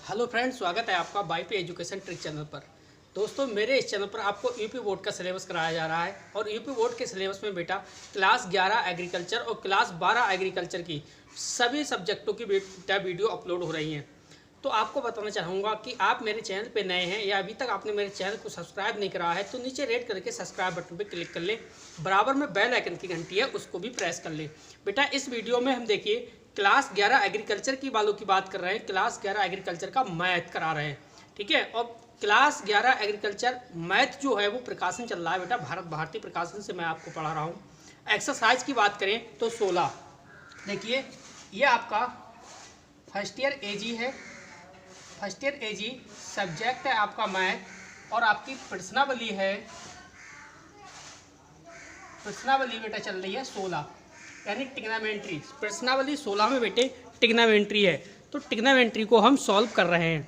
Hello friends, स्वागत है आपका बाईपी एजुकेशन ट्रिक चैनल पर। दोस्तों, मेरे इस चैनल पर आपको यूपी बोर्ड का सिलेबस कराया जा रहा है और यूपी बोर्ड के सिलेबस में बेटा क्लास 11 एग्रीकल्चर और क्लास 12 एग्रीकल्चर की सभी सब्जेक्टों की बेटा वीडियो अपलोड हो रही हैं। तो आपको बताना चाहूँगा कि आप मेरे चैनल पे नए हैं या अभी तक आपने मेरे चैनल को सब्सक्राइब नहीं करा है तो नीचे रेड करके सब्सक्राइब बटन पे क्लिक कर ले। बराबर में बेल आइकन की घंटी है, उसको भी प्रेस कर ले। बेटा इस वीडियो में हम देखिए क्लास 11 एग्रीकल्चर की वालों की बात कर रहे हैं। क्लास 11 एग्रीकल्चर का मैथ करा रहे हैं, ठीक है। और क्लास 11 एग्रीकल्चर मैथ जो है वो प्रकाशन चल रहा है बेटा, भारत भारती प्रकाशन से मैं आपको पढ़ा रहा हूँ। एक्सरसाइज की बात करें तो 16 देखिए, ये आपका फर्स्ट ईयर एजी है। फर्स्ट ईयर एजी सब्जेक्ट है आपका मैथ और आपकी प्रश्नावली है, प्रश्नावली बेटा चल रही है 16 यानी टिग्नामेंट्री। प्रश्नावली 16 में बेटे टिग्नामेंट्री है, तो टिग्नामेंट्री को हम सॉल्व कर रहे हैं।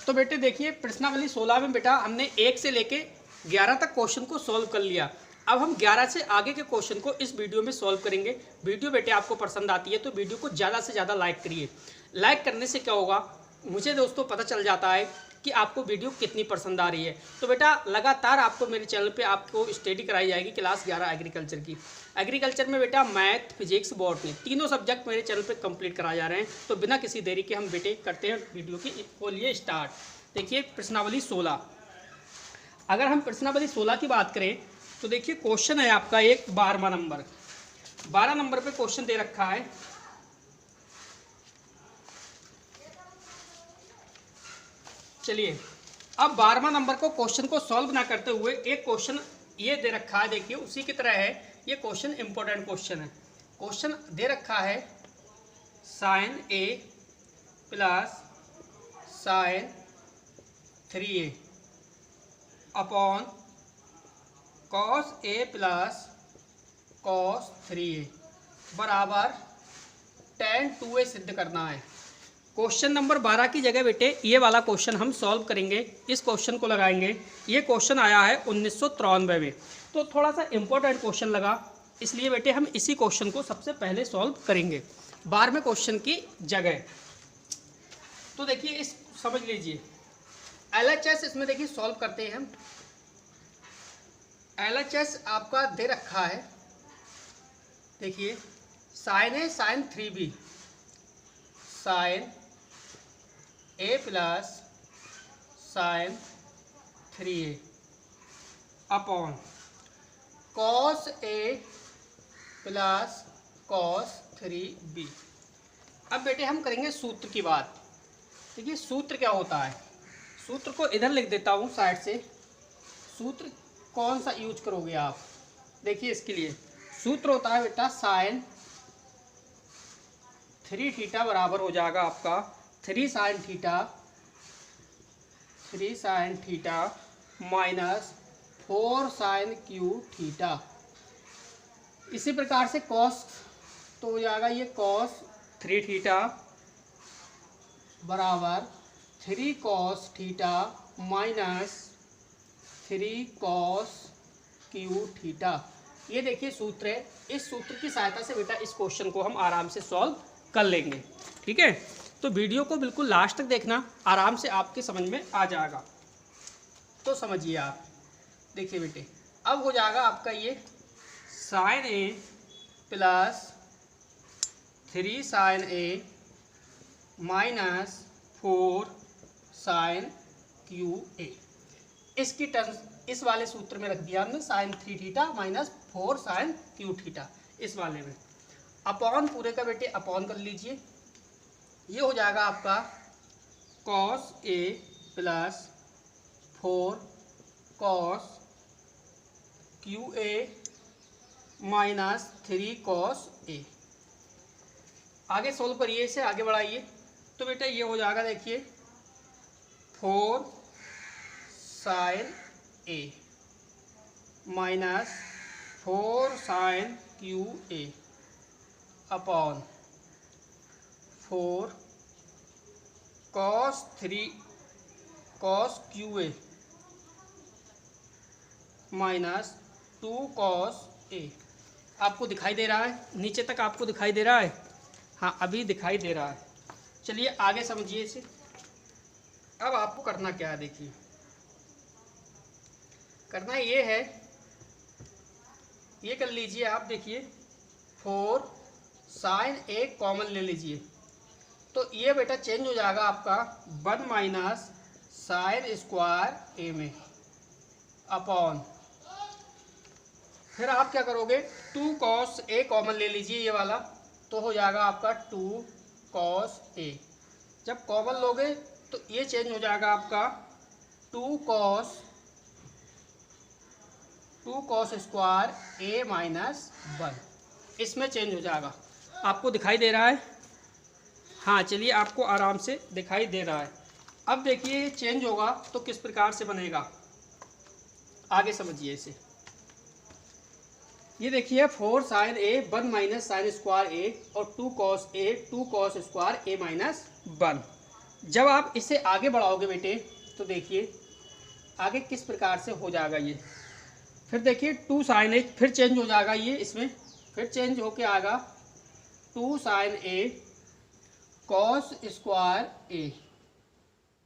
तो बेटे देखिए, प्रश्नावली 16 में बेटा हमने 1 से लेके 11 तक क्वेश्चन को सॉल्व कर लिया। अब हम 11 से आगे के क्वेश्चन को इस वीडियो में सॉल्व करेंगे। वीडियो बेटे आपको पसंद आती है तो वीडियो को ज़्यादा से ज़्यादा लाइक करिए। लाइक करने से क्या होगा, मुझे दोस्तों पता चल जाता है कि आपको वीडियो कितनी पसंद आ रही है। तो बेटा लगातार आपको मेरे चैनल पे आपको स्टडी कराई जाएगी क्लास 11 एग्रीकल्चर की। एग्रीकल्चर में बेटा मैथ, फिजिक्स, बॉटनी तीनों सब्जेक्ट मेरे चैनल पे कंप्लीट कराए जा रहे हैं। तो बिना किसी देरी के हम बेटे करते हैं वीडियो की खोलिए स्टार्ट। देखिए प्रश्नावली 16। अगर हम प्रश्नावली 16 की बात करें तो देखिए क्वेश्चन है आपका एक 12वां नंबर। 12 नंबर पे क्वेश्चन दे रखा है। चलिए अब 12वां नंबर को क्वेश्चन को सॉल्व ना करते हुए एक क्वेश्चन ये दे रखा है, देखिए उसी की तरह है। ये क्वेश्चन इंपॉर्टेंट क्वेश्चन है। क्वेश्चन दे रखा है sine A plus sine 3a upon cos a plus cos 3a बराबर tan 2a सिद्ध करना है। क्वेश्चन नंबर 12 की जगह बेटे ये वाला क्वेश्चन हम सॉल्व करेंगे। इस क्वेश्चन को लगाएंगे। ये क्वेश्चन आया है 1993 में, तो थोड़ा सा इंपॉर्टेंट क्वेश्चन लगा, इसलिए बेटे हम इसी क्वेश्चन को सबसे पहले सॉल्व करेंगे 12वें क्वेश्चन की जगह। तो देखिए इस समझ लीजिए LHS, इसमें देखिए सॉल्व करते हैं हम। LHS आपका दे रखा है, देखिए sine a sine 3b sine A plus sine 3a upon cos a plus cos 3b। अब बेटे हम करेंगे सूत्र की बात। देखिए सूत्र क्या होता है, सूत्र को इधर लिख देता हूँ साइड से। सूत्र कौन सा यूज करोगे आप, देखिए इसके लिए सूत्र होता है बेटा साइन 3 थीटा बराबर हो जाएगा आपका 3 sine theta minus 4 sine cube theta. इसी प्रकार से कॉस तो हो जाएगा ये कॉस 3 थीटा बराबर 3 cos theta minus 3 cos Q theta. ये देखिए सूत्र है। इस सूत्र की सहायता से बेटा इस क्वेश्चन को हम आराम से सॉल्व कर लेंगे, ठीक है। तो वीडियो को बिल्कुल लास्ट तक देखना, आराम से आपके समझ में आ जाएगा। तो समझिए आप, देखिए बेटे अब हो जाएगा आपका ये sine A plus 3 sine A minus 4 sine cube A. इसकी टर्म इस वाले सूत्र में रख दिया हमने sine 3 theta minus 4 sine cube theta, इस वाले में अपॉन पूरे का बेटे अपॉन कर लीजिए। ये हो जाएगा आपका cos a plus 4 cos cube a minus 3 cos a. आगे सोल्व करिए, इसे आगे बढ़ाइए। तो बेटा ये हो जाएगा, देखिए 4 sine A minus 4 sine cube a upon 4 cos cube a minus 2 cos a. आपको दिखाई दे रहा है, नीचे तक आपको दिखाई दे रहा है? हाँ अभी दिखाई दे रहा है। चलिए आगे समझिए इसे। अब आपको करना क्या है, देखिए करना ये है, ये कर लीजिए आप, देखिए 4 साइन ए कॉमन ले लीजिए, तो ये बेटा चेंज हो जाएगा आपका 1 माइनस साइन स्क्वायर ए में अपॉन, फिर आप क्या करोगे 2 कॉस ए कॉमन ले लीजिए ये वाला, तो हो जाएगा आपका 2 कॉस ए। जब कॉमन लोगे तो ये चेंज हो जाएगा आपका 2 कॉस स्क्वायर ए माइनस 1, इसमें चेंज हो जाएगा। आपको दिखाई दे रहा है? हाँ चलिए, आपको आराम से दिखाई दे रहा है। अब देखिए चेंज होगा तो किस प्रकार से बनेगा, आगे समझिए इसे। ये देखिए 4 साइन ए 1 माइनस साइन स्क्वायर ए और 2 कॉस स्क्वायर ए माइनस 1। जब आप इसे आगे बढ़ाओगे बेटे तो देखिए आगे किस प्रकार से हो जाएगा ये। फिर देखिए 2 साइन ए, फिर चेंज हो जाएगा ये, इसमें फिर चेंज होके आएगा 2 sine a cos square A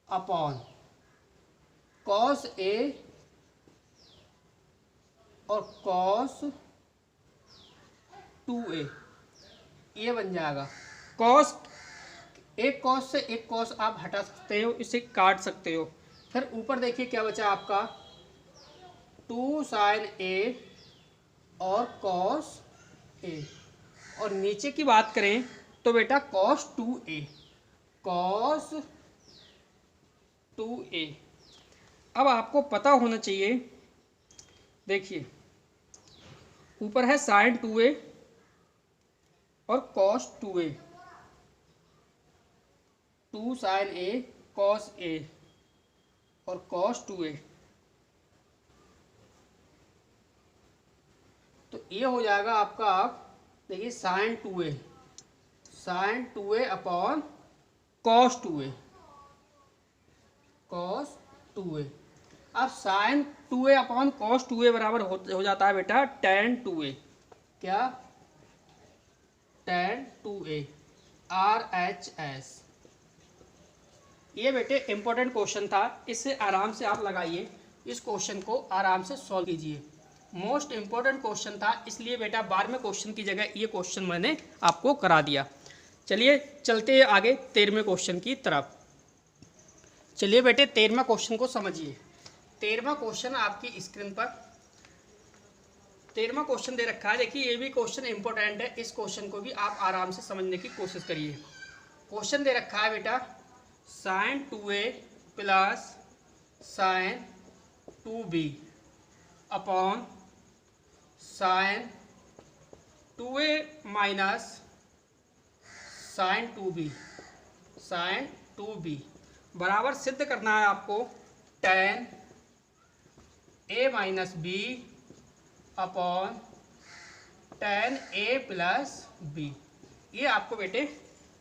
upon cos ए और कॉस 2a, ये बन जाएगा। कॉस, एक कॉस से एक कॉस आप हटा सकते हो, इसे काट सकते हो। फिर ऊपर देखिए क्या बचा आपका 2 साइन ए और कॉस ए, और नीचे की बात करें तो बेटा कॉस 2a, कॉस 2a। अब आपको पता होना चाहिए, देखिए ऊपर है साइन 2a और cos 2a, 2 sine a cos A और कॉस 2a, तो ये हो जाएगा आपका, देखिए sign 2a upon cos 2a, cos 2a। अब sign 2a upon cos 2a बराबर हो जाता है बेटा tan 2a, क्या tan 2a RHS। ये बेटे इंपॉर्टेंट क्वेश्चन था, इससे आराम से आप लगाइए, इस क्वेश्चन को आराम से सॉल्व कीजिए। मोस्ट इंपॉर्टेंट क्वेश्चन था, इसलिए बेटा 12वें क्वेश्चन की जगह ये क्वेश्चन मैंने आपको करा दिया। चलिए चलते हैं आगे 13वें क्वेश्चन की तरफ। चलिए बेटे 13वां क्वेश्चन को समझिए। 13वां क्वेश्चन आपकी स्क्रीन पर 13वां क्वेश्चन दे रखा है। देखिए ये भी क्वेश्चन इंपॉर्टेंट है, इस क्वेश्चन को भी आप आराम से समझने की कोशिश करिए। क्वेश्चन दे रखा है बेटा sine 2a plus sine 2b upon sine 2a minus sine 2b बराबर सिद्ध करना है आपको tan a minus b upon tan a plus b। ये आपको बेटे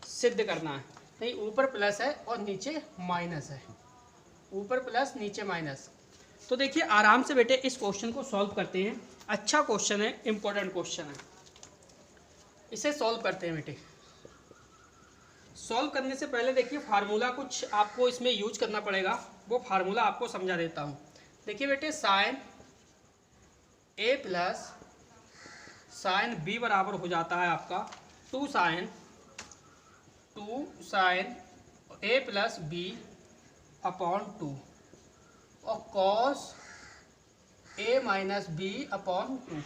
सिद्ध करना है। नहीं, ऊपर प्लस है और नीचे माइनस है, ऊपर प्लस नीचे माइनस। तो देखिए आराम से बेटे इस क्वेश्चन को सॉल्व करते हैं। अच्छा क्वेश्चन है, इंपॉर्टेंट क्वेश्चन है, इसे सॉल्व करते हैं बेटे। सॉल्व करने से पहले देखिए फार्मूला कुछ आपको इसमें यूज करना पड़ेगा, वो फार्मूला आपको समझा देता हूँ। देखिए बेटे साइन ए प्लस साइन बी बराबर हो जाता है आपका 2 साइन ए प्लस बी अपॉन 2 और cos A minus B upon 2।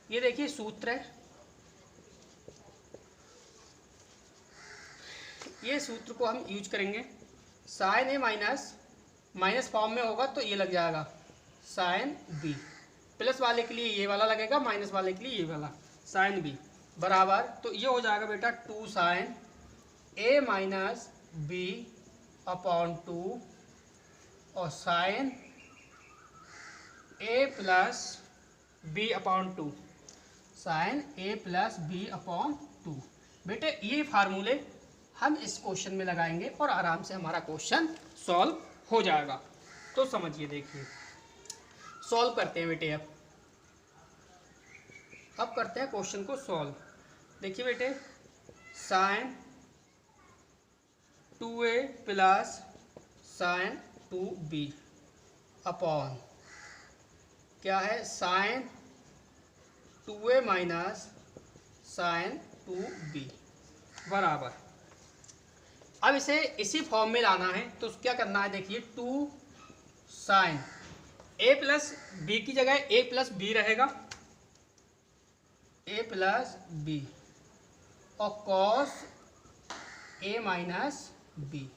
ये देखिए सूत्र है, ये सूत्र को हम यूज करेंगे। साइन ए माइनस फॉर्म में होगा तो ये लग जाएगा साइन बी, प्लस वाले के लिए ये वाला लगेगा, माइनस वाले के लिए ये वाला साइन बी बराबर, तो ये हो जाएगा बेटा 2 साइन ए माइनस बी अपॉन 2 और साइन ए प्लस बी अपॉन 2, साइन ए प्लस बी अपॉन 2। बेटे ये फार्मूले हम इस क्वेश्चन में लगाएंगे और आराम से हमारा क्वेश्चन सॉल्व हो जाएगा। तो समझिए, देखिए सॉल्व करते हैं बेटे। अब करते हैं क्वेश्चन को सॉल्व। देखिए बेटे sign 2a plus sine 2b upon क्या है sign 2a minus sine 2b बराबर। अब इसे इसी फॉर्म में लाना है तो क्या करना है, देखिए 2 साइन a प्लस बी की जगह a प्लस बी रहेगा, a प्लस बी, और cos a minus B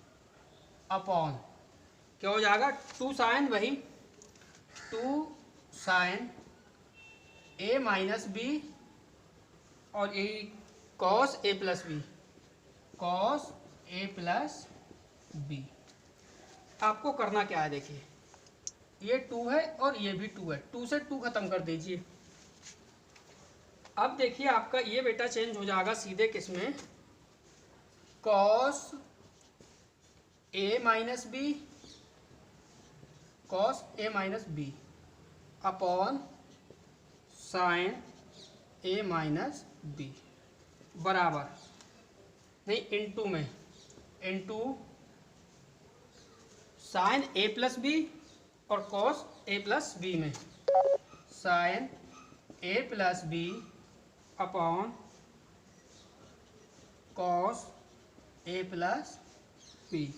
upon क्या हो जाएगा 2 साइन वही 2 साइन a माइनस बी और ये cos a plus B, cos a plus B. आपको करना क्या है, देखिए ये 2 है और ये भी 2 है, 2 से 2 खत्म कर दीजिए। अब देखिए आपका ये बेटा चेंज हो जाएगा सीधे किसमें, cos a minus B, cos a minus B upon sine a minus B बराबर, नहीं इनटू में, into sine a plus B और कॉस a प्लस बी में, sine a plus B upon cos a plus B,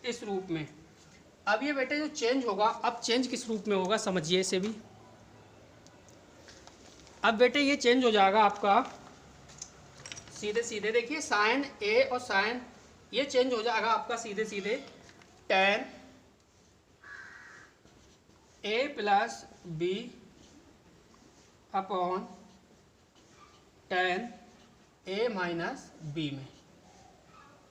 इस रूप में। अब ये बेटे जो चेंज होगा, अब चेंज किस रूप में होगा समझिए इसे भी। अब बेटे ये चेंज हो जाएगा आपका सीधे सीधे, देखिए साइन a और साइन ये चेंज हो जाएगा आपका सीधे सीधे tan a plus B upon tan a minus B में,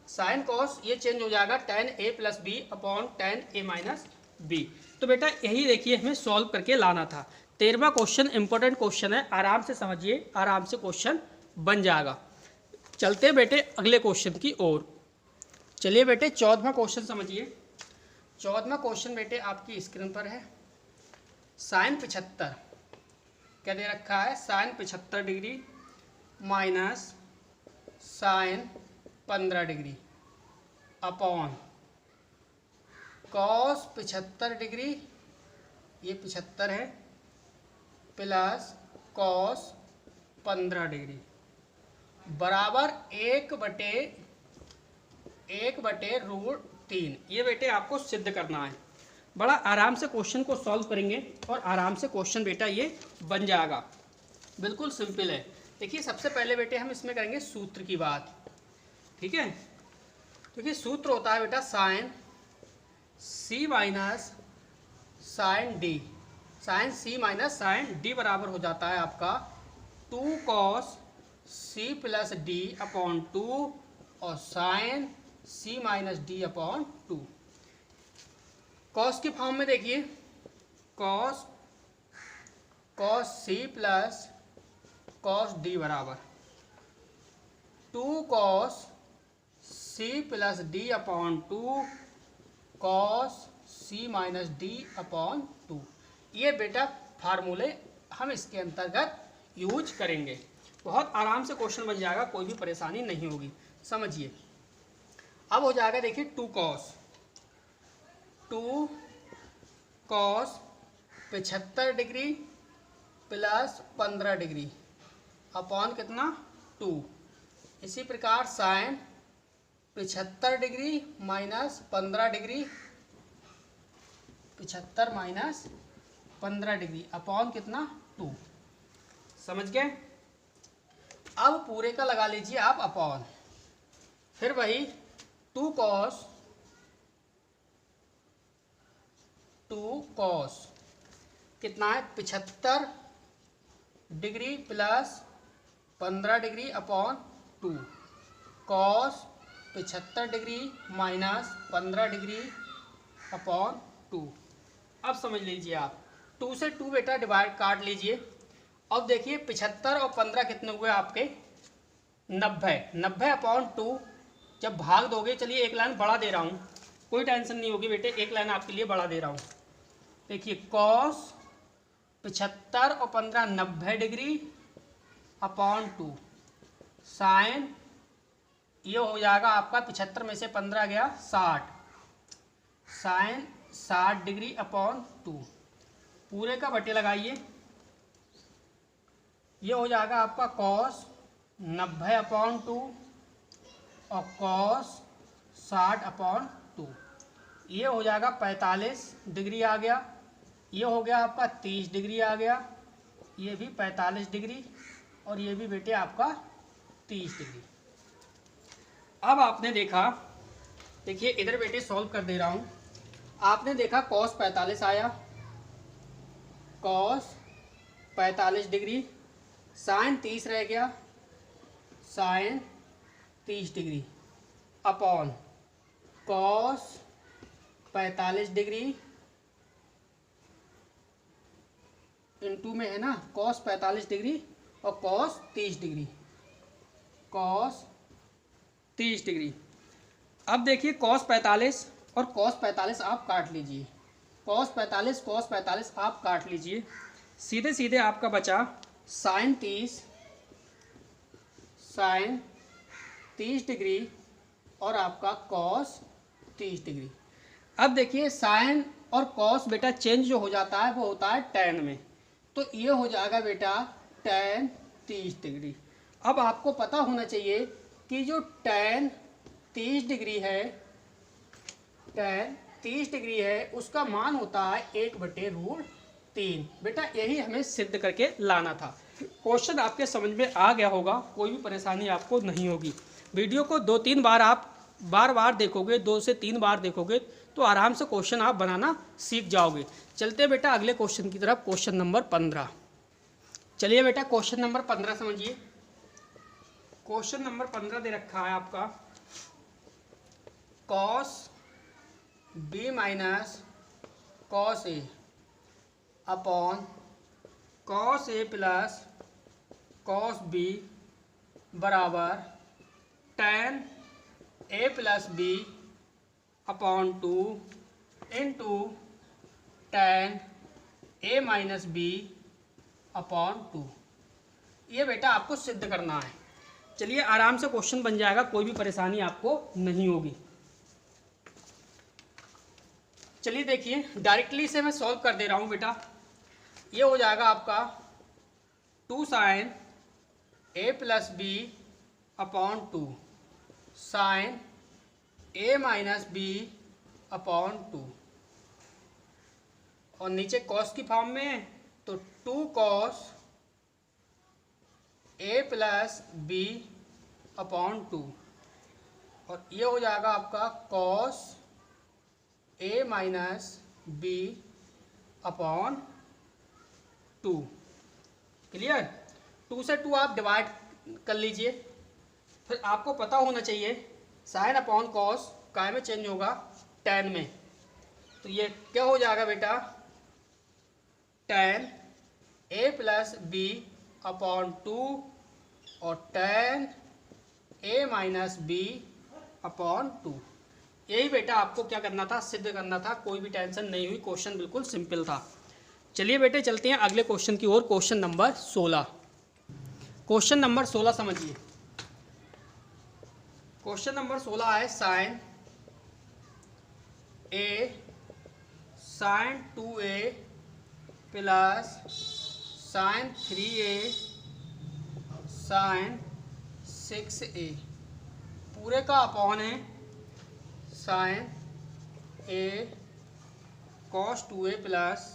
साइन कॉस ये चेंज हो जाएगा tan a plus B upon tan a minus B. तो बेटा यही देखिए हमें सॉल्व करके लाना था। 13वां क्वेश्चन इंपॉर्टेंट क्वेश्चन है, आराम से समझिए, आराम से क्वेश्चन बन जाएगा। चलते बेटे अगले क्वेश्चन की ओर। चलिए बेटे 14वां क्वेश्चन समझिए। 14वां क्वेश्चन बेटे आपकी स्क्रीन पर है। साइन 75 क्या दे रखा है, sine 75 degree minus sine 15 degree upon cos 75 degree, ये 75 है, प्लस कॉस 15 डिग्री बराबर 1/√3। ये बेटे आपको सिद्ध करना है। बड़ा आराम से क्वेश्चन को सॉल्व करेंगे और आराम से क्वेश्चन बेटा ये बन जाएगा, बिल्कुल सिंपल है। देखिए सबसे पहले बेटे हम इसमें करेंगे सूत्र की बात, ठीक है। देखिए सूत्र होता है बेटा sine c minus sine D, sine c minus sine D बराबर हो जाता है आपका 2 cos c plus D upon 2 और sine c minus D upon 2। Cos की फॉर्म में देखिए cos c plus cos D बराबर 2 cos c plus D upon 2 cos c minus D upon 2। ये बेटा फार्मूले हम इसके अंतर्गत यूज करेंगे। बहुत आराम से क्वेश्चन बन जाएगा, कोई भी परेशानी नहीं होगी, समझिए। अब हो जाएगा देखिए 2 cos 75 degree plus 15 degree upon कितना 2। इसी प्रकार sine 75 degree minus 15 degree, 75 minus 15 degree upon कितना 2। समझ गए। अब पूरे का लगा लीजिए आप अपॉन, फिर वही 2 कॉस कितना है 75 degree plus 15 degree upon 2 cos 75 degree minus 15 degree upon 2। अब समझ लीजिए आप 2 से 2 बेटा डिवाइड काट लीजिए। अब देखिए 75 और 15 कितने हुए आपके 90 अपॉन 2। जब भाग दोगे, चलिए एक लाइन बड़ा दे रहा हूँ, कोई टेंशन नहीं होगी बेटे, एक लाइन आपके लिए बड़ा दे रहा हूँ। देखिए कॉस 75 और 15 90 डिग्री अपॉन 2 साइन ये हो जाएगा आपका 75 में से 15 गया 60, साइन 60 डिग्री अपॉन 2, पूरे का बटे लगाइए, ये हो जाएगा आपका कॉस 90 अपॉन 2 और कॉस 60 अपॉन 2, ये हो जाएगा 45 डिग्री आ गया, ये हो गया आपका 30 डिग्री आ गया, ये भी 45 डिग्री और ये भी बेटे आपका 30 डिग्री। अब आपने देखा, देखिए इधर बेटे सॉल्व कर दे रहा हूँ, आपने देखा कॉस 45 आया, कॉस 45 डिग्री, साइन 30 रह गया, sine 30 degree upon cos 45 degree into में है ना कॉस 45 डिग्री और कॉस 30 डिग्री, कॉस 30 डिग्री। अब देखिए कॉस 45 और कॉस 45 आप काट लीजिए, कॉस 45 आप काट लीजिए, सीधे सीधे आपका बचा साइन 30 डिग्री और आपका कॉस 30 डिग्री। अब देखिए साइन और कॉस बेटा चेंज जो हो जाता है वो होता है टैन में, तो ये हो जाएगा बेटा टैन 30 डिग्री। अब आपको पता होना चाहिए कि जो टैन 30 डिग्री है, टैन 30 डिग्री है उसका मान होता है 1/√3। बेटा यही हमें सिद्ध करके लाना था। क्वेश्चन आपके समझ में आ गया होगा, कोई भी परेशानी आपको नहीं होगी। वीडियो को 2-3 बार आप बार देखोगे, 2 से 3 बार देखोगे तो आराम से क्वेश्चन आप बनाना सीख जाओगे। चलते बेटा अगले क्वेश्चन की तरफ, क्वेश्चन नंबर 15। चलिए बेटा क्वेश्चन नंबर 15 समझिए। क्वेश्चन नंबर 15 दे रखा है आपका cos b minus cos a upon cos a plus cos b बराबर tan a plus B upon 2 into tan a minus B upon 2। ये बेटा आपको सिद्ध करना है। चलिए आराम से क्वेश्चन बन जाएगा, कोई भी परेशानी आपको नहीं होगी। चलिए देखिए डायरेक्टली से मैं सॉल्व कर दे रहा हूँ बेटा। ये हो जाएगा आपका 2 साइन ए प्लस बी अपॉन 2 साइन ए माइनस बी अपॉन 2 और नीचे कॉस की फॉर्म में है तो 2 cos a plus B upon 2 और ये हो जाएगा आपका कॉस ए माइनस बी अपॉन 2। क्लियर? 2 से 2 आप डिवाइड कर लीजिए। फिर आपको पता होना चाहिए साइन अपॉन कॉस काय में चेंज होगा, टैन में। तो ये क्या हो जाएगा बेटा, tan a plus B upon 2 और tan a minus B upon 2। यही बेटा आपको क्या करना था, सिद्ध करना था। कोई भी टेंशन नहीं हुई, क्वेश्चन बिल्कुल सिंपल था। चलिए बेटे चलते हैं अगले क्वेश्चन की ओर, क्वेश्चन नंबर 16। क्वेश्चन नंबर 16 समझिए। क्वेश्चन नंबर 16 है sine a sine 2a plus sine 3a sine 6a पूरे का अपॉन है sine a cos 2a plus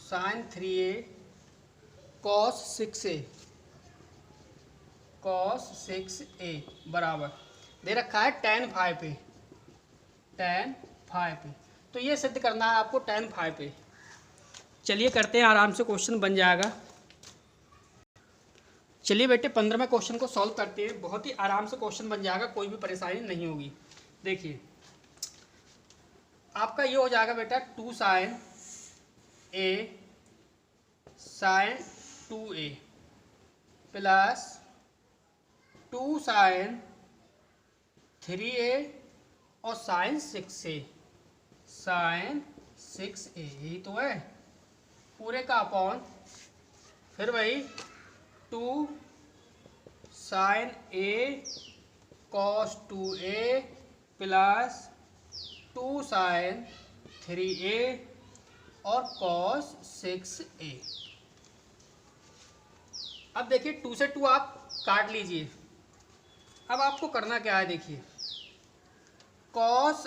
sine 3a cos 6a cos 6a बराबर दे रखा है tan 5 पे, tan 5 पे। तो ये सिद्ध करना है आपको tan 5 पे। चलिए करते हैं, आराम से क्वेश्चन बन जाएगा। चलिए बेटे 15वें क्वेश्चन को सॉल्व करते हैं। बहुत ही आराम से क्वेश्चन बन जाएगा, कोई भी परेशानी नहीं होगी। देखिए आपका ये हो जाएगा बेटा 2 sine a sine 2a plus 2 sine 3a और साइन 6a साइन 6a, यही तो है पूरे का अपॉन फिर वही 2 sine a cos 2a plus 2 sine 3a और कॉस 6a। अब देखिए 2 से 2 आप काट लीजिए। अब आपको करना क्या है, देखिए cos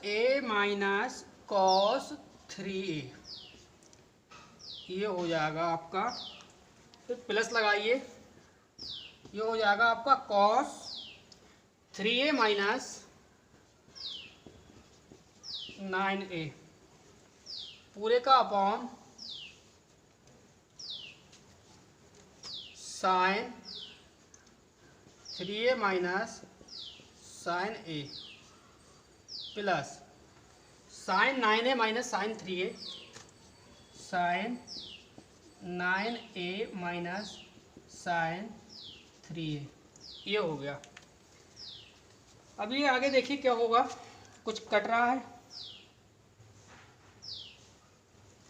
a minus cos 3a, ये हो जाएगा आपका, फिर प्लस लगाइए, ये हो जाएगा आपका कॉस 3a माइनस 9a पूरे का upon sine 3a minus sine a plus sine 9a minus sine 3a, sine 9a minus sine 3a, ये हो गया। अब ये आगे देखिए क्या होगा, कुछ कट रहा है,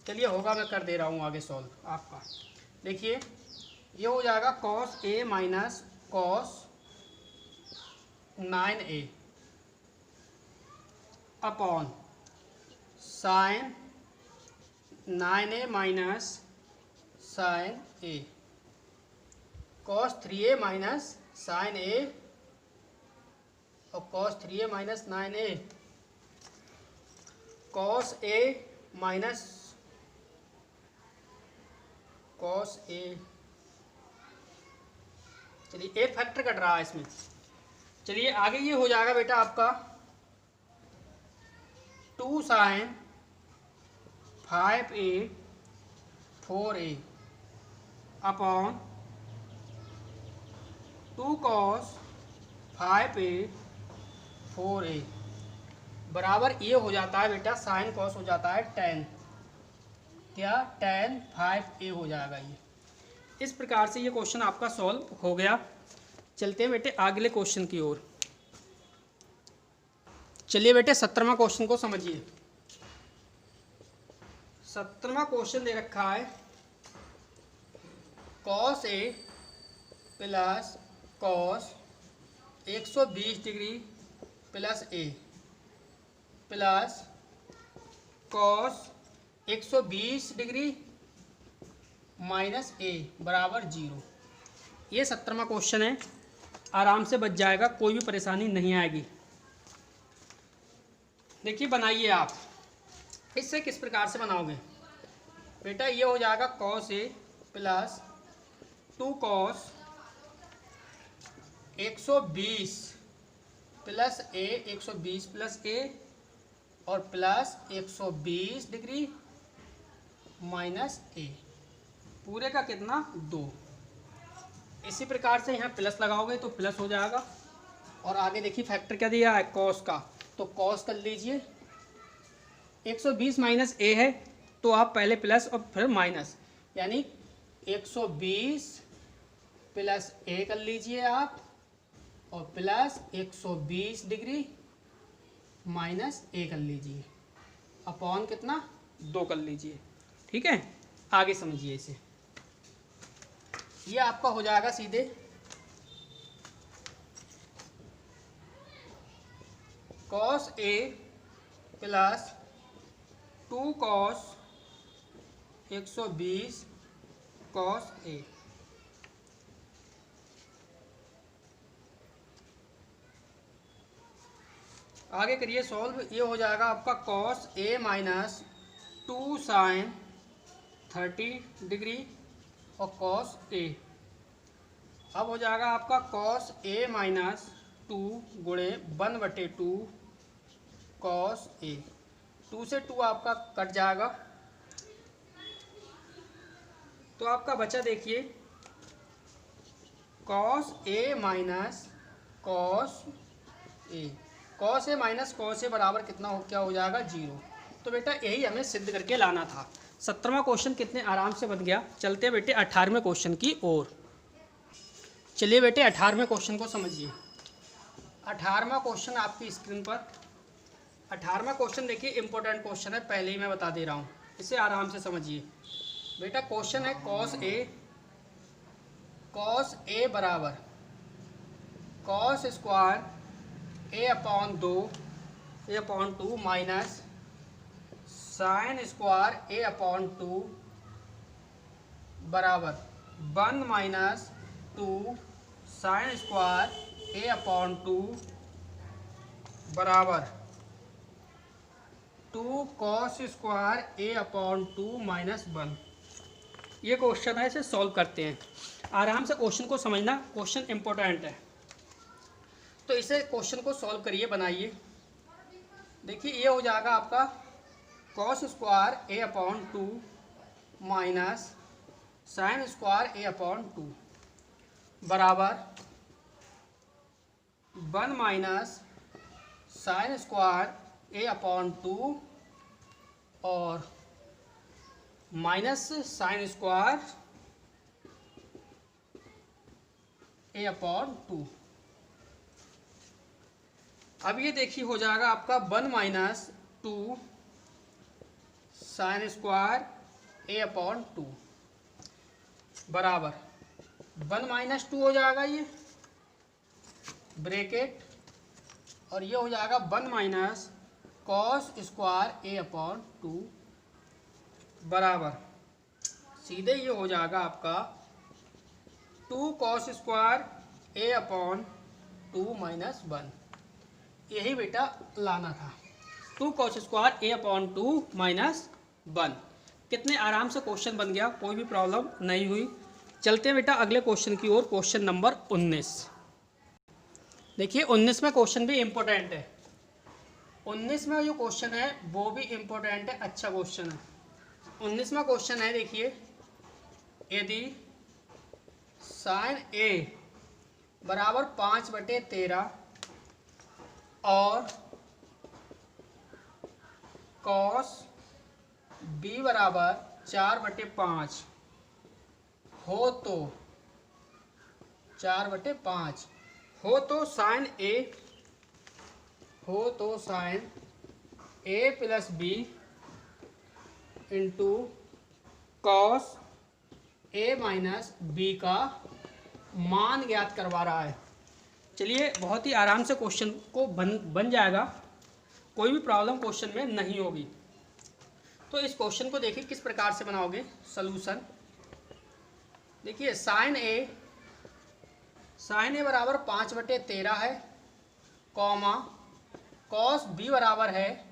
चलिए होगा, मैं कर दे रहा हूँ आगे सॉल्व आपका। देखिए ये हो जाएगा cos a minus cos 9a upon sine 9a minus sine a, cos 3a minus sine a और cos 3a minus 9a, cos a minus cos a, चलिए एक फैक्टर कट रहा है इसमें। चलिए आगे ये हो जाएगा बेटा आपका 2 sign 5a 4a upon 2 cos 5a 4a बराबर ये हो जाता है बेटा, साइन कॉस हो जाता है tan, क्या tan 5a हो जाएगा। ये इस प्रकार से ये क्वेश्चन आपका सॉल्व हो गया। चलते हैं बेटे अगले क्वेश्चन की ओर। चलिए बेटे 17वां क्वेश्चन को समझिए। 17वां क्वेश्चन दे रखा है cos a plus cos 120 degree plus a plus cos 120 degree minus a बराबर 0। ये 17वां क्वेश्चन है, आराम से बच जाएगा, कोई भी परेशानी नहीं आएगी। देखिए बनाइए आप, इससे किस प्रकार से बनाओगे बेटा, ये हो जाएगा cos a plus 2 cos 120 plus a 120 plus a और प्लस 120 डिग्री माइनस a पूरे का कितना 2। इसी प्रकार से यहाँ प्लस लगाओगे तो प्लस हो जाएगा। और आगे देखिए फैक्टर क्या दिया है कॉस का, तो कॉस कर लीजिए, 120 माइनस a है तो आप पहले प्लस और फिर माइनस, यानी 120 प्लस a कर लीजिए आप और प्लस 120 डिग्री माइनस a कर लीजिए, अपॉन कितना 2 कर लीजिए। ठीक है, आगे समझिए इसे। ये आपका हो जाएगा सीधे cos a plus 2 cos 120 cos a आगे करिए सॉल्व। ये हो जाएगा आपका cos a minus 2 sine 30 degree और कॉस a। अब हो जाएगा आपका कॉस a माइनस 2 गुणे 1/2 कॉस a, 2 से 2 आपका कट जाएगा तो आपका बचा देखिए cos a minus cos a, cos a minus cos a बराबर कितना हो, क्या हो जाएगा 0। तो बेटा यही हमें सिद्ध करके लाना था। 17वां क्वेश्चन कितने आराम से बन गया। चलते हैं बेटे 18वें क्वेश्चन की ओर। चलिए बेटे 18वें क्वेश्चन को समझिए। 18वां क्वेश्चन आपकी स्क्रीन पर। 18वां क्वेश्चन देखिए इंपॉर्टेंट क्वेश्चन है, पहले ही मैं बता दे रहा हूँ, इसे आराम से समझिए बेटा। क्वेश्चन है कॉस ए बराबर कॉस स्क्वायर ए अपॉन 2 माइनस साइन स्क्वायर ए अपॉन 2 बराबर 1 माइनस 2 साइन स्क्वायर ए अपॉन 2 बराबर 2 कॉस स्क्वायर ए अपॉन 2 माइनस 1। ये क्वेश्चन है, इसे सॉल्व करते हैं। आराम से क्वेश्चन को समझना, क्वेश्चन इंपॉर्टेंट है। तो इसे क्वेश्चन को सॉल्व करिए, बनाइए। देखिए ये हो जाएगा आपका कॉस स्क्वायर ए अपॉन 2 माइनस साइन स्क्वायर ए अपॉन 2 बराबर 1 माइनस साइन स्क्वायर ए अपॉन 2 और माइनस साइन स्क्वायर ए अपॉन 2। अब ये देखिए हो जाएगा आपका 1 माइनस 2 साइन स्क्वायर ए अपॉन 2 बराबर 1 माइनस 2 हो जाएगा ये ब्रैकेट, और ये हो जाएगा 1 माइनस कॉस स्क्वायर ए अपॉन 2 बराबर सीधे ये हो जाएगा आपका 2 कॉस स्क्वायर ए अपॉन 2 माइनस 1। यही बेटा लाना था, 2 कॉस स्क्वायर ए अपॉन 2 माइनस 1। कितने आराम से क्वेश्चन बन गया, कोई भी प्रॉब्लम नहीं हुई। चलते हैं बेटा अगले क्वेश्चन की ओर, क्वेश्चन नंबर 19। देखिए 19 में क्वेश्चन भी इम्पोर्टेंट है। 19 में जो क्वेश्चन है वो भी इम्पोर्टेंट है, अच्छा क्वेश्चन है। 19 में क्वेश्चन है, देखिए यदि साइन ए बराबर 5/13 और कॉस बी बराबर 4/5 हो तो 4/5 हो तो sign A plus B into cos A minus B का मान ज्ञात करवा रहा है। चलिए बहुत ही आराम से क्वेश्चन को बन जाएगा, कोई भी प्रॉब्लम क्वेश्चन में नहीं होगी। तो इस क्वेश्चन को देखिए किस प्रकार से बनाओगे सॉल्यूशन। देखिए साइन ए बराबर 5/13 है, कॉमा कॉस बी बराबर है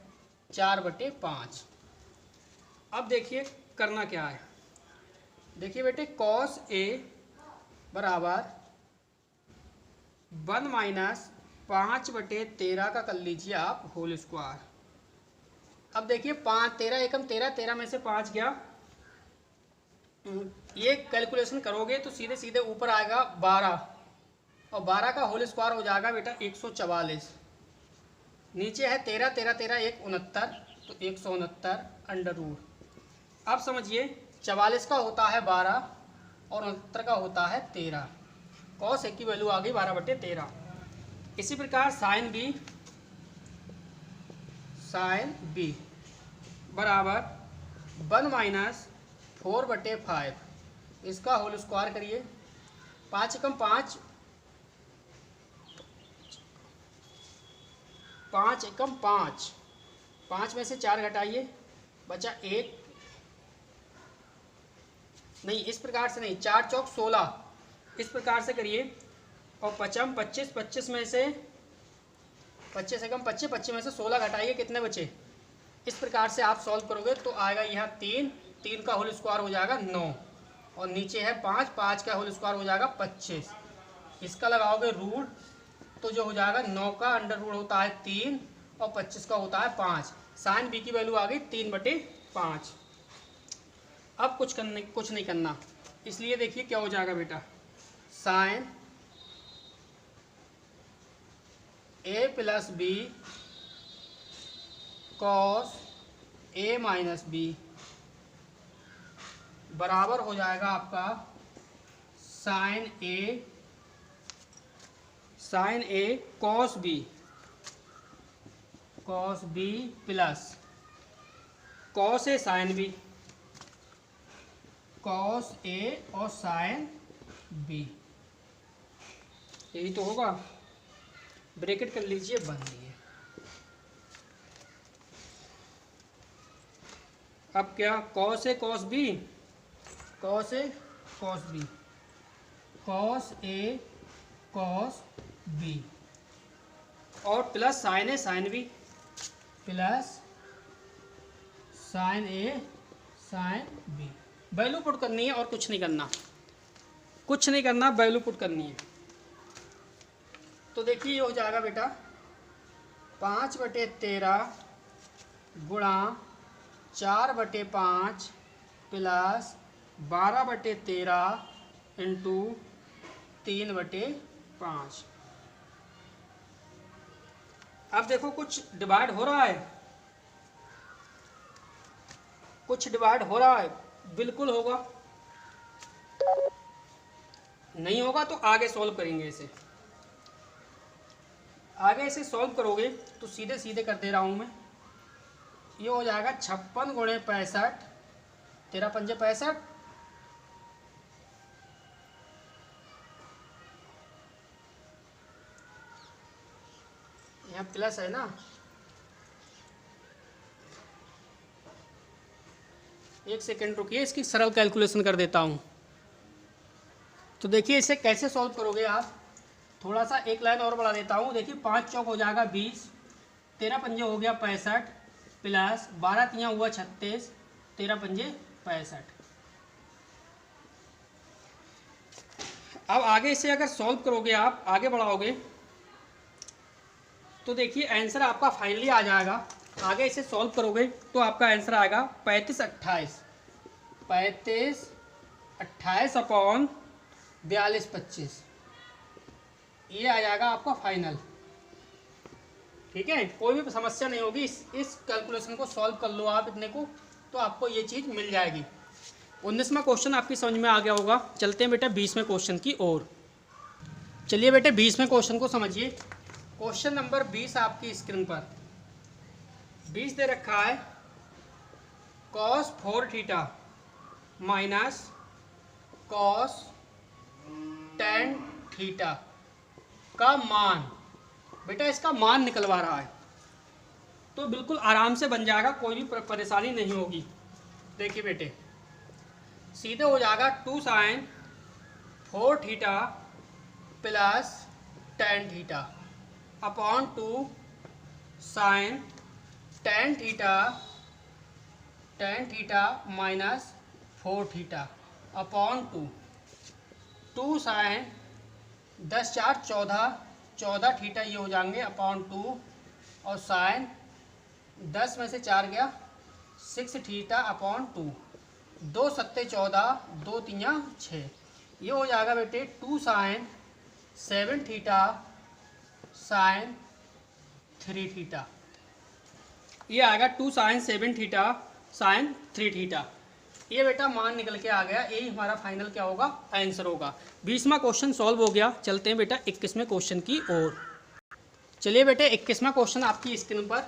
4/5। अब देखिए करना क्या है। देखिए बेटे कॉस ए बराबर 1 माइनस 5/13 का कर लीजिए आप होल स्क्वायर। अब देखिए 5 13 एकम 13 में से 5 गया, ये कैलकुलेशन करोगे तो सीधे सीधे ऊपर आएगा 12, और 12 का होल स्क्वायर हो जाएगा बेटा 144। नीचे है 13 13 13 1 69, तो 169 अंडर रूट। अब समझिए 44 का होता है 12 और 69 का होता है 13। कॉस ए की वैल्यू आ गई 12/13। इसी प्रकार साइन बी बराबर 1 माइनस 4/5, इसका होल स्क्वायर करिए। 5 एकम 5, 5 एकम 5, 5 में से 4 घटाइए, बचा 1। नहीं इस प्रकार से नहीं, 4 चौक 16, इस प्रकार से करिए। और 5 25, 25 में से 25 एकम 25, 25 में से 16 घटाइए, कितने बचे। इस प्रकार से आप सॉल्व करोगे तो आएगा यहाँ 3 का होल स्क्वायर हो जाएगा 9, और नीचे है 5 का होल स्क्वायर हो जाएगा 25। इसका लगाओगे रूट तो जो हो जाएगा 9 का अंडर रूट होता है 3 और 25 का होता है 5। साइन बी की वैल्यू आ गई 3/5। अब कुछ नहीं करना, इसलिए देखिए क्या हो जाएगा बेटा, sign A plus B cos A minus B बराबर हो जाएगा आपका sign a cos B plus cos A sine B, cos A और साइन बी, यही तो होगा। ब्रैकेट कर लीजिए, बंद दिए। अब क्या, cos A cos B, cos A cos B, cos A cos B, और plus sign a sine B, plus sign a sine B. Value put करनी है और कुछ नहीं करना, कुछ नहीं करना, वैल्यू पुट करनी है। तो देखिए ये हो जाएगा बेटा 5/13 गुणा 4/5 प्लस 12/13 इंटू 3/5। अब देखो कुछ डिवाइड हो रहा है, कुछ डिवाइड हो रहा है, बिल्कुल होगा। नहीं होगा तो आगे सॉल्व करेंगे इसे। आगे इसे सॉल्व करोगे तो सीधे सीधे कर दे रहा हूं मैं। ये हो जाएगा 56 गुणे 65, 13 पंजे 65, यहाँ प्लस है ना, एक सेकेंड रुकिए, इसकी सरल कैलकुलेशन कर देता हूँ। तो देखिए इसे कैसे सॉल्व करोगे आप, थोड़ा सा एक लाइन और बढ़ा देता हूँ। देखिए 5 चौक हो जाएगा 20, 13 पंजे हो गया 65 प्लस 12 तियाँ हुआ 36, 13 पंजे 65। अब आगे इसे अगर सॉल्व करोगे आप, आगे बढ़ाओगे तो देखिए आंसर आपका फाइनली आ जाएगा। आगे इसे सॉल्व करोगे तो आपका आंसर आएगा 35/28, 35/28 अपॉन 42/25, ये आ जाएगा आपका फाइनल। ठीक है, कोई भी समस्या नहीं होगी, इस कैलकुलेशन को सॉल्व कर लो आप इतने को, तो आपको ये चीज़ मिल जाएगी। 19वां क्वेश्चन आपकी समझ में आ गया होगा। चलते हैं बेटा 20वें क्वेश्चन की ओर। चलिए बेटे 20वें क्वेश्चन को समझिए। क्वेश्चन नंबर 20 आपकी स्क्रीन पर 20 दे रखा है, cos 4 theta minus cos tan theta का मान। बेटा इसका मान निकलवा रहा है, तो बिल्कुल आराम से बन जाएगा, कोई भी परेशानी नहीं होगी। देखिए बेटे सीधे हो जाएगा 2 sin 4 theta plus tan theta upon 2 sin tan theta minus 4 theta upon 2 sin 10 4 14 theta ये हो जाएंगे अपॉन 2, और साइन 10 में से 4 गया 6 थीटा अपॉन 2, 2 7 14, 2 3 6, ये हो जाएगा बेटे 2 sin 7 थीटा sin 3 थीटा, ये आएगा 2 sin 7 थीटा sin 3 थीटा। ये बेटा मान निकल के आ गया, यही हमारा फाइनल क्या होगा, आंसर होगा। 20वां क्वेश्चन सॉल्व हो गया। चलते हैं बेटा 21वें क्वेश्चन की ओर। चलिए बेटे 21वां क्वेश्चन आपकी स्क्रीन पर।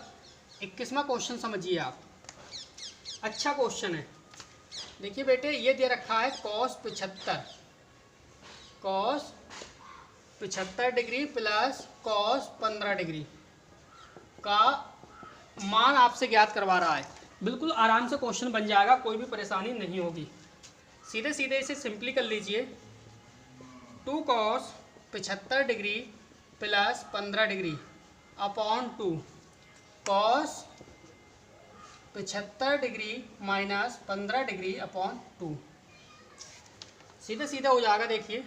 21वां क्वेश्चन समझिए आप, अच्छा क्वेश्चन है। देखिए बेटे ये दे रखा है cos 75 degree plus cos 15 degree का मान आपसे ज्ञात करवा रहा है। बिल्कुल आराम से क्वेश्चन बन जाएगा, कोई भी परेशानी नहीं होगी। सीधे सीधे इसे सिंपली कर लीजिए। 2 cos 75 degree plus 15 degree upon 2 cos 75 degree minus 15 degree upon 2, सीधे सीधे हो जाएगा। देखिए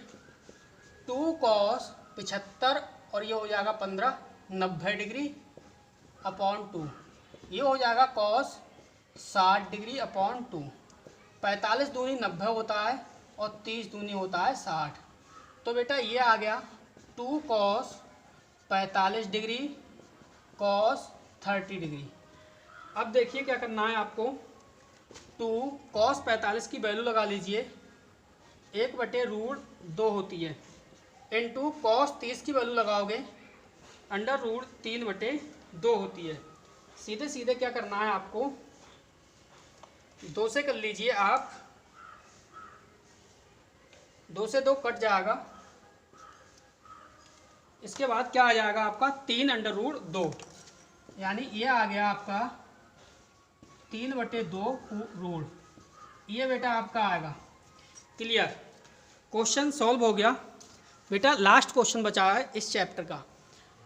2 cos 75 और ये हो जाएगा 15 90 डिग्री अपॉन 2, ये हो जाएगा cos 60 डिग्री अपॉन 2। 45 दूनी 90 होता है और 30 दूनी होता है 60, तो बेटा ये आ गया 2 cos 45 डिग्री cos 30 डिग्री। अब देखिए क्या करना है आपको, 2 cos 45 की वैल्यू लगा लीजिए, 1/√2 होती है, इनटू cos 30 की वैल्यू लगाओगे √3/2 होती है। सीधे सीधे क्या करना है आपको, 2 से कर लीजिए आप, 2 से 2 कट जाएगा। इसके बाद क्या आ जाएगा आपका 3√2, यानी ये आ गया आपका 3/2 रूट। ये बेटा आपका आएगा। क्लियर, क्वेश्चन सॉल्व हो गया बेटा। लास्ट क्वेश्चन बचा है इस चैप्टर का।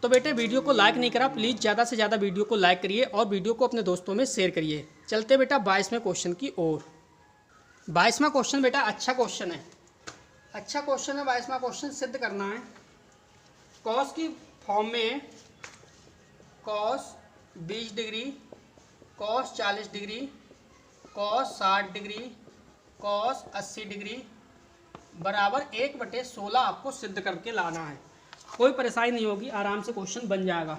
तो बेटे वीडियो को लाइक नहीं करा, प्लीज़ ज़्यादा से ज़्यादा वीडियो को लाइक करिए और वीडियो को अपने दोस्तों में शेयर करिए। चलते बेटा 22वें क्वेश्चन की ओर। 22वां क्वेश्चन बेटा अच्छा क्वेश्चन है, अच्छा क्वेश्चन है। 22वां क्वेश्चन सिद्ध करना है कॉस की फॉर्म में। Cos 20 degree, cos 40 degree, cos 60 degree, cos 80 degree बराबर 1/16 आपको सिद्ध करके लाना है। कोई परेशानी नहीं होगी, आराम से क्वेश्चन बन जाएगा।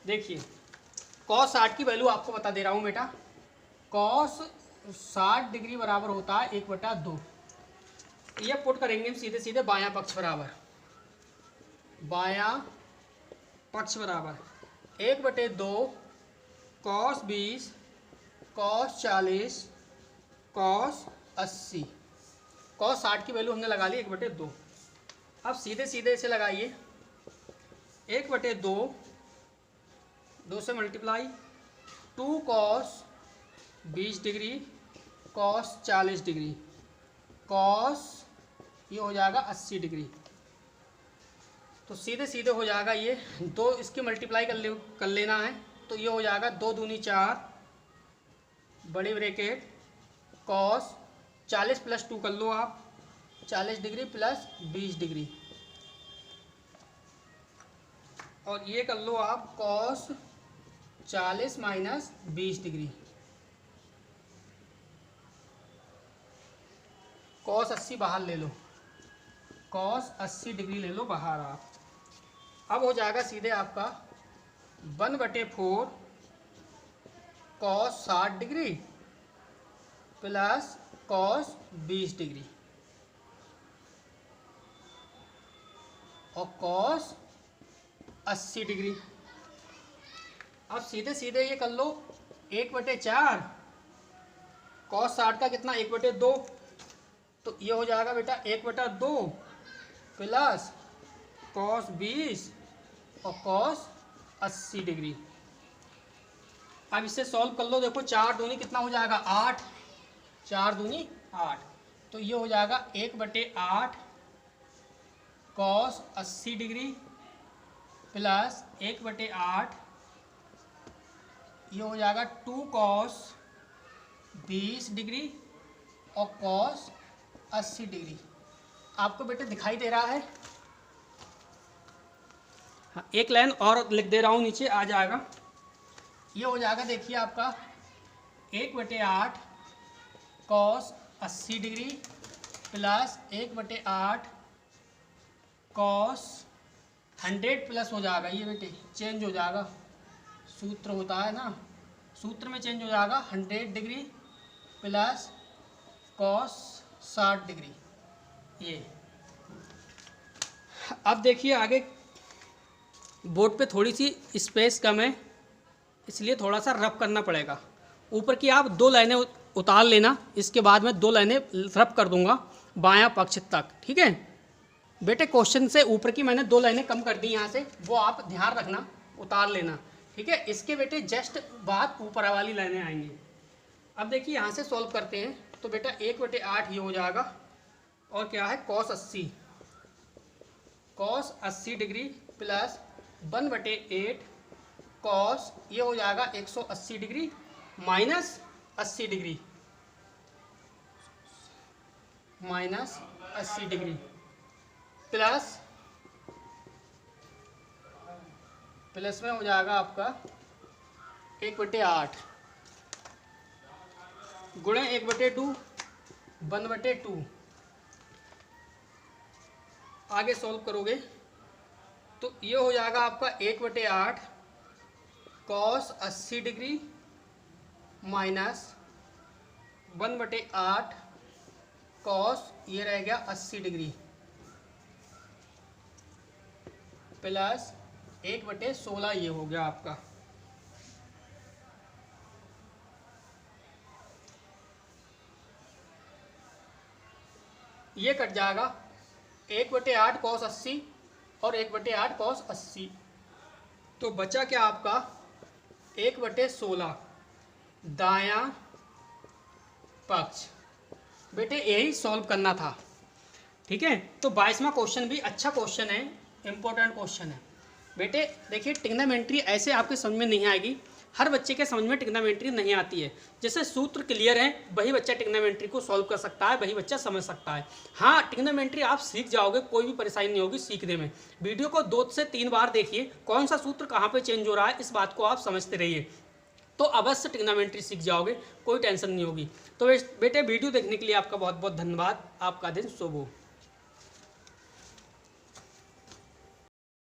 देखिए कॉस 60 की वैल्यू आपको बता दे रहा हूँ बेटा। कॉस 60 डिग्री बराबर होता है 1/2। ये पुट करेंगे हम सीधे सीधे बायां पक्ष बराबर, बायां पक्ष बराबर 1/2 कॉस 20, कॉस 40, कॉस 80। कॉस 60 की वैल्यू हमने लगा ली 1/2। अब सीधे सीधे इसे लगाइए 1/2, 2 से multiply 2 cos 20 degree, cos 40 degree, cos ये हो जाएगा 80 डिग्री। तो सीधे सीधे हो जाएगा ये 2, इसकी मल्टीप्लाई कर लेना है। तो ये हो जाएगा 2 दूनी 4, बड़ी ब्रैकेट कॉस 40 + 2 कर लो आप, 40 डिग्री प्लस 20 डिग्री, और ये कर लो आप कॉस 40 - 20 डिग्री। कॉस 80 बाहर ले लो, कॉस 80 डिग्री ले लो बाहर आप। अब हो जाएगा सीधे आपका 1/4 cos 60 degree plus cos 20 degree और कॉस 80 डिग्री। अब सीधे सीधे ये कर लो 1/4 कॉस 60 का कितना 1/2। तो ये हो जाएगा बेटा 1/2 प्लस कॉस 20 और कॉस 80 डिग्री। अब इसे सॉल्व कर लो। देखो 4 दूनी कितना हो जाएगा 8, 4 दूनी 8। तो ये हो जाएगा 1/8 कॉस 80 डिग्री प्लस 1/8 ये हो जाएगा 2 कॉस 20 डिग्री और कॉस 80 डिग्री। आपको बेटे दिखाई दे रहा है? हाँ, एक लाइन और लिख दे रहा हूँ, नीचे आ जाएगा। ये हो जाएगा देखिए आपका 1/8 cos 80 degree plus 1/8 cos 100 plus हो जाएगा। ये बेटे चेंज हो जाएगा, सूत्र होता है ना, सूत्र में चेंज हो जाएगा 100 डिग्री प्लस कॉस 60 डिग्री। ये अब देखिए आगे बोर्ड पे थोड़ी सी स्पेस कम है, इसलिए थोड़ा सा रफ करना पड़ेगा। ऊपर की आप 2 लाइनें उतार लेना, इसके बाद मैं 2 लाइनें रफ कर दूंगा बायां पक्ष तक, ठीक है बेटे। क्वेश्चन से ऊपर की मैंने 2 लाइनें कम कर दी यहाँ से, वो आप ध्यान रखना, उतार लेना, ठीक है। इसके बेटे जस्ट बाद ऊपर वाली लाइनें आएंगी। अब देखिए यहाँ से सॉल्व करते हैं। तो बेटा 1/8 ये हो जाएगा और क्या है cos 80, cos 80 degree plus 1/8 cos ये हो जाएगा 180 degree minus 80 degree, minus 80 degree plus में हो जाएगा आपका 1/8 गुणे 1/2 1/2। आगे सॉल्व करोगे तो ये हो जाएगा आपका 1/8 कॉस 80 डिग्री माइनस 1/8 कॉस ये रह गया 80 डिग्री प्लस 1/16 ये हो गया आपका। ये कट जाएगा 1/8 cos 80 और 1/8 cos 80, तो बचा क्या आपका 1/16 दायां पक्ष। बेटे यही सॉल्व करना था, ठीक है। तो 22वां क्वेश्चन भी अच्छा क्वेश्चन है, इंपॉर्टेंट क्वेश्चन है। बेटे देखिए ट्रिग्नोमेट्री ऐसे आपके समझ में नहीं आएगी, हर बच्चे के समझ में ट्रिग्नोमेट्री नहीं आती है। जैसे सूत्र क्लियर है वही बच्चा ट्रिग्नोमेट्री को सॉल्व कर सकता है, वही बच्चा समझ सकता है। हाँ ट्रिग्नोमेट्री आप सीख जाओगे, कोई भी परेशानी नहीं होगी सीखने में। वीडियो को 2 से 3 बार देखिए, कौन सा सूत्र कहाँ पे चेंज हो रहा है इस बात को आप समझते रहिए, तो अवश्य ट्रिग्नोमेट्री सीख जाओगे, कोई टेंशन नहीं होगी। तो बेटे वीडियो देखने के लिए आपका बहुत बहुत धन्यवाद। आपका दिन शुभ हो।